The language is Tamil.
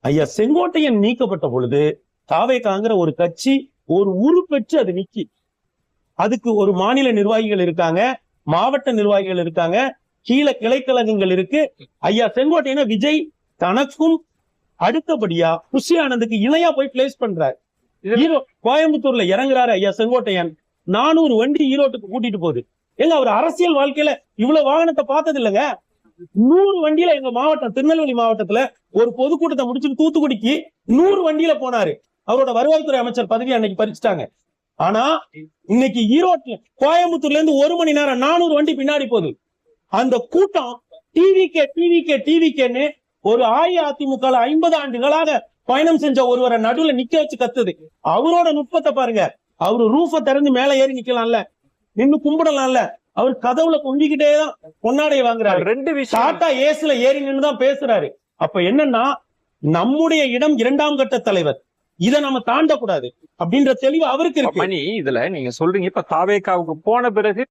ஐயா செங்கோட்டையன் நீக்கப்பட்ட பொழுது தாவேகாங்கிற ஒரு கட்சி ஒரு உருப்பெற்று அது நிக்கி. அதுக்கு ஒரு மாநில நிர்வாகிகள் இருக்காங்க, மாவட்ட நிர்வாகிகள் இருக்காங்க, கீழே கிளைக்கழகங்கள் இருக்கு. ஐயா செங்கோட்டையனை விஜய் தனக்கும் அடுத்தபடியா புஷி ஆனந்துக்கு இணையா போய் பிளேஸ் பண்றாரு. கோயம்புத்தூர்ல இறங்குறாரு ஐயா செங்கோட்டையன், 400 வண்டி ஈரோட்டுக்கு கூட்டிட்டு போகுது. எங்க அவர் அரசியல் வாழ்க்கையில இவ்வளவு வாகனத்தை பார்த்தது இல்லைங்க. 100 வண்டியில எங்க மாவட்டம் திருநெல்வேலி மாவட்டத்துல ஒரு பொதுக்கூட்டத்தை முடிச்சுட்டு தூத்துக்குடிக்கு 100 வண்டியில போனாரு. அவரோட வருவாய்த்துறை அமைச்சர் பதவி அன்னைக்கு பறிச்சுட்டாங்க. ஆனா இன்னைக்கு ஈரோட்ல கோயம்புத்தூர்ல இருந்து 1 மணி நேரம் 400 வண்டி பின்னாடி போகுது. அந்த கூட்டம் டிவிகேன்னு ஒரு அஇஅதிமுக 50 ஆண்டுகளாக பயணம் செஞ்ச ஒருவரை நடுவுல நிக்க வச்சு கத்துது. அவரோட நுட்பத்தை பாருங்க. அவரு ரூஃப திறந்து மேல ஏறி நிக்கலாம்ல, நின்னு கும்பிடலாம்ல. அவர் கதவுல கும்பிக்கிட்டேதான் பொன்னாடைய வாங்குறாரு. 2 விஷயம் டாடா ஏஸ்ல ஏறி நின்னுதான் பேசுறாரு. அப்ப என்னன்னா, நம்முடைய இடம் 2ஆம் கட்ட தலைவர், இதை நம்ம தாண்டக்கூடாது அப்படின்ற தெளிவு அவருக்கு இருக்கு. இதுல நீங்க சொல்றீங்க இப்ப தாவேகாவுக்கு போன பிறகு